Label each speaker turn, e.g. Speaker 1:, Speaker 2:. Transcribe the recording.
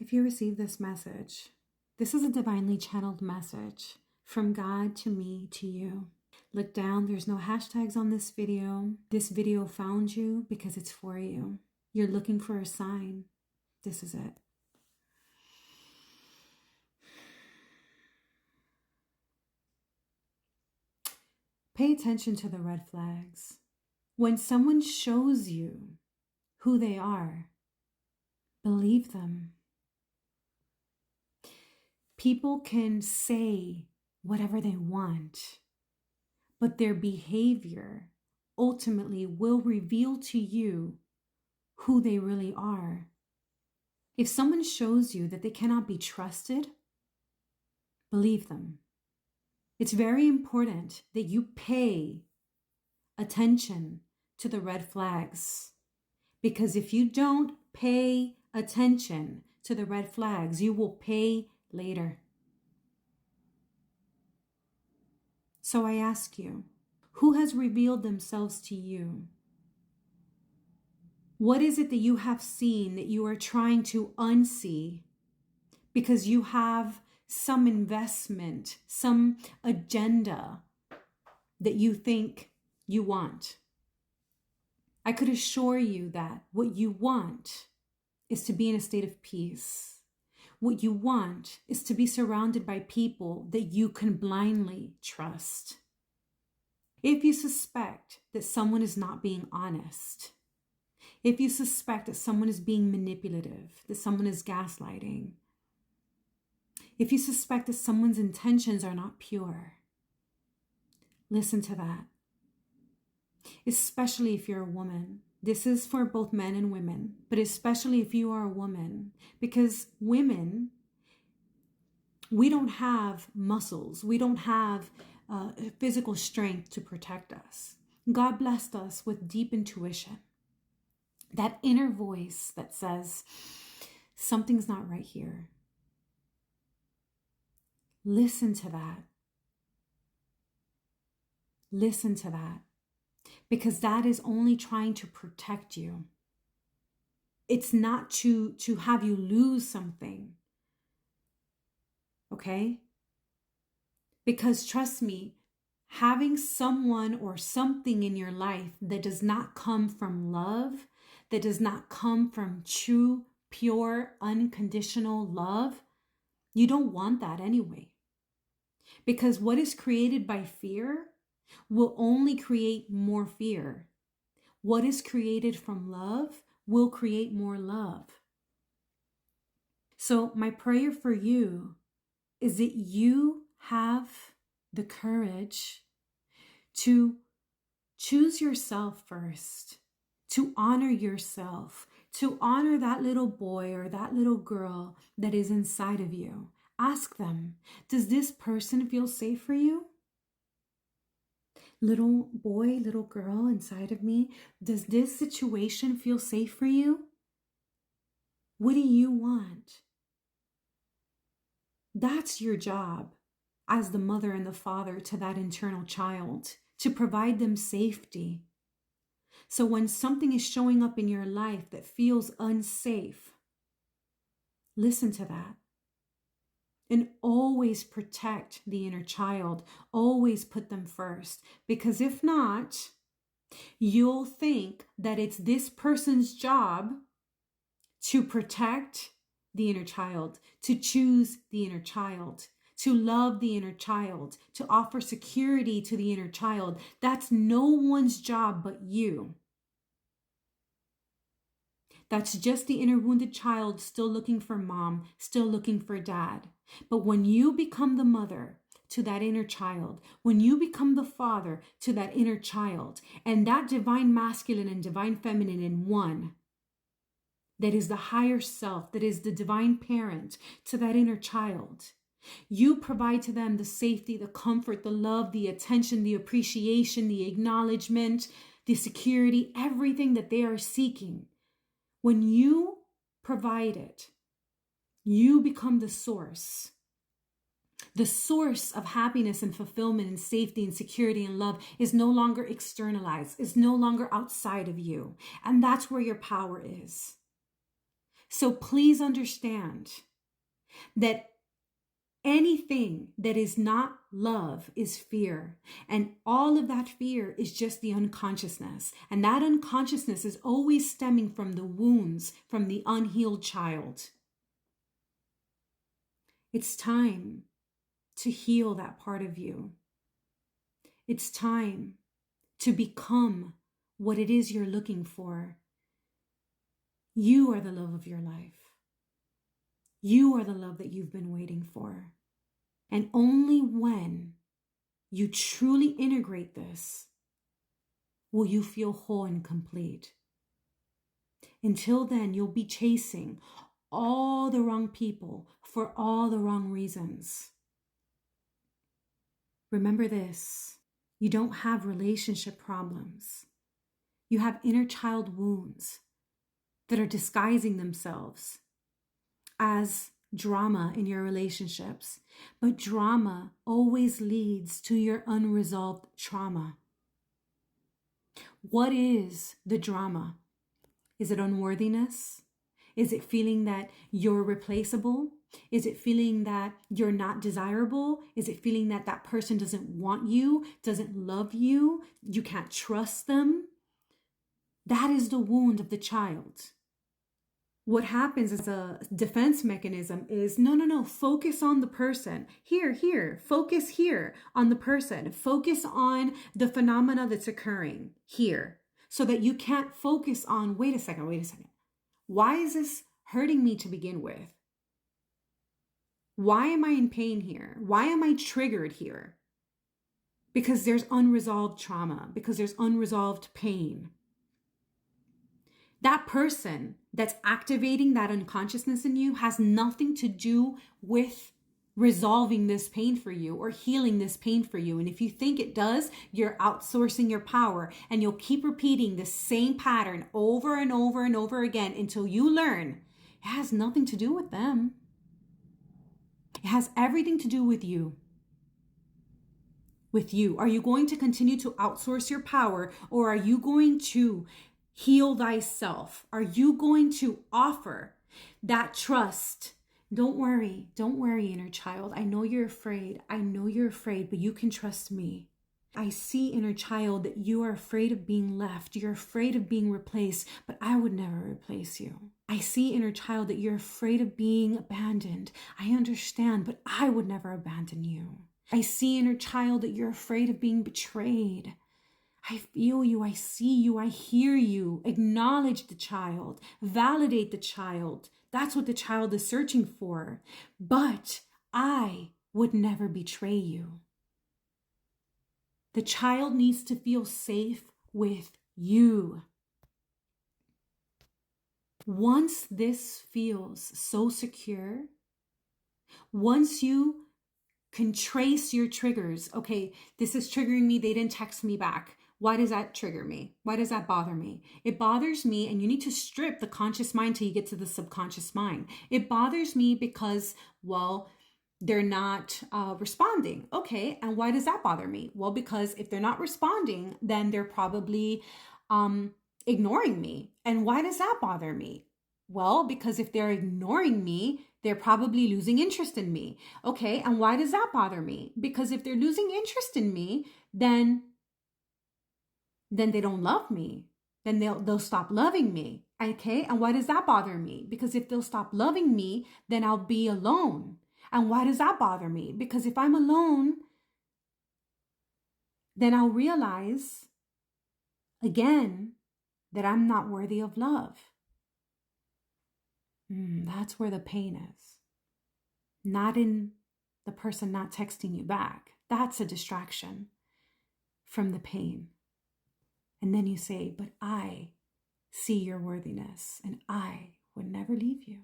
Speaker 1: If you receive this message, this is a divinely channeled message from God to me, to you. Look down, there's no hashtags on this video. This video found you because it's for you. You're looking for a sign. This is it. Pay attention to the red flags. When someone shows you who they are, believe them. People can say whatever they want, but their behavior ultimately will reveal to you who they really are. If someone shows you that they cannot be trusted, believe them. It's very important that you pay attention to the red flags, because if you don't pay attention to the red flags, you will pay later. So I ask you, who has revealed themselves to you? What is it that you have seen that you are trying to unsee because you have some investment, some agenda that you think you want? I could assure you that what you want is to be in a state of peace. What you want is to be surrounded by people that you can blindly trust. If you suspect that someone is not being honest, if you suspect that someone is being manipulative, that someone is gaslighting, if you suspect that someone's intentions are not pure, listen to that. Especially if you're a woman. This is for both men and women, but especially if you are a woman, because women, we don't have muscles. We don't have physical strength to protect us. God blessed us with deep intuition. That inner voice that says, something's not right here. Listen to that. Listen to that. Because that is only trying to protect you. It's not to have you lose something. Okay? Because trust me, having someone or something in your life that does not come from love, that does not come from true, pure, unconditional love, you don't want that anyway. Because what is created by fear will only create more fear. What is created from love will create more love. So my prayer for you is that you have the courage to choose yourself first, to honor yourself, to honor that little boy or that little girl that is inside of you. Ask them, does this person feel safe for you? Little boy, little girl inside of me, does this situation feel safe for you? What do you want? That's your job as the mother and the father to that internal child, to provide them safety. So when something is showing up in your life that feels unsafe, listen to that. And always protect the inner child. Always put them first. Because if not, you'll think that it's this person's job to protect the inner child, to choose the inner child, to love the inner child, to offer security to the inner child. That's no one's job but you. That's just the inner wounded child still looking for mom, still looking for dad. But when you become the mother to that inner child, when you become the father to that inner child, and that divine masculine and divine feminine in one, that is the higher self, that is the divine parent to that inner child, you provide to them the safety, the comfort, the love, the attention, the appreciation, the acknowledgement, the security, everything that they are seeking. When you provide it, you become the source. The source of happiness and fulfillment and safety and security and love is no longer externalized, is no longer outside of you. And that's where your power is. So please understand that anything that is not love is fear. And all of that fear is just the unconsciousness. And that unconsciousness is always stemming from the wounds from the unhealed child. It's time to heal that part of you. It's time to become what it is you're looking for. You are the love of your life. You are the love that you've been waiting for. And only when you truly integrate this will you feel whole and complete. Until then, you'll be chasing all the wrong people for all the wrong reasons. Remember this, you don't have relationship problems. You have inner child wounds that are disguising themselves as drama in your relationships. But drama always leads to your unresolved trauma. What is the drama? Is it unworthiness? Is it feeling that you're replaceable? Is it feeling that you're not desirable? Is it feeling that that person doesn't want you, doesn't love you, you can't trust them? That is the wound of the child. What happens as a defense mechanism is, no, focus on the person. Here, focus here on the person. Focus on the phenomena that's occurring here so that you can't focus on, wait a second. Why is this hurting me to begin with? Why am I in pain here? Why am I triggered here? Because there's unresolved trauma, because there's unresolved pain. That person that's activating that unconsciousness in you has nothing to do with resolving this pain for you or healing this pain for you. And if you think it does, you're outsourcing your power, and you'll keep repeating the same pattern over and over and over again until you learn it has nothing to do with them. It has everything to do with you. With you. Are you going to continue to outsource your power, or are you going to heal thyself? Are you going to offer that trust? Don't worry, inner child. I know you're afraid, but you can trust me. I see, inner child, that you are afraid of being left. You're afraid of being replaced, but I would never replace you. I see, inner child, that you're afraid of being abandoned. I understand, but I would never abandon you. I see, inner child, that you're afraid of being betrayed. I feel you, I see you, I hear you. Acknowledge the child, validate the child. That's what the child is searching for. But I would never betray you. The child needs to feel safe with you. Once this feels so secure, once you can trace your triggers, okay, this is triggering me, they didn't text me back. Why does that trigger me? Why does that bother me? It bothers me, and you need to strip the conscious mind till you get to the subconscious mind. It bothers me because, well, they're not responding. Okay, and why does that bother me? Well, because if they're not responding, then they're probably ignoring me. And why does that bother me? Well, because if they're ignoring me, they're probably losing interest in me. Okay, and why does that bother me? Because if they're losing interest in me, then they don't love me. Then they'll stop loving me. Okay, and why does that bother me? Because if they'll stop loving me, then I'll be alone. And why does that bother me? Because if I'm alone, then I'll realize again that I'm not worthy of love. That's where the pain is. Not in the person not texting you back. That's a distraction from the pain. And then you say, but I see your worthiness, and I would never leave you.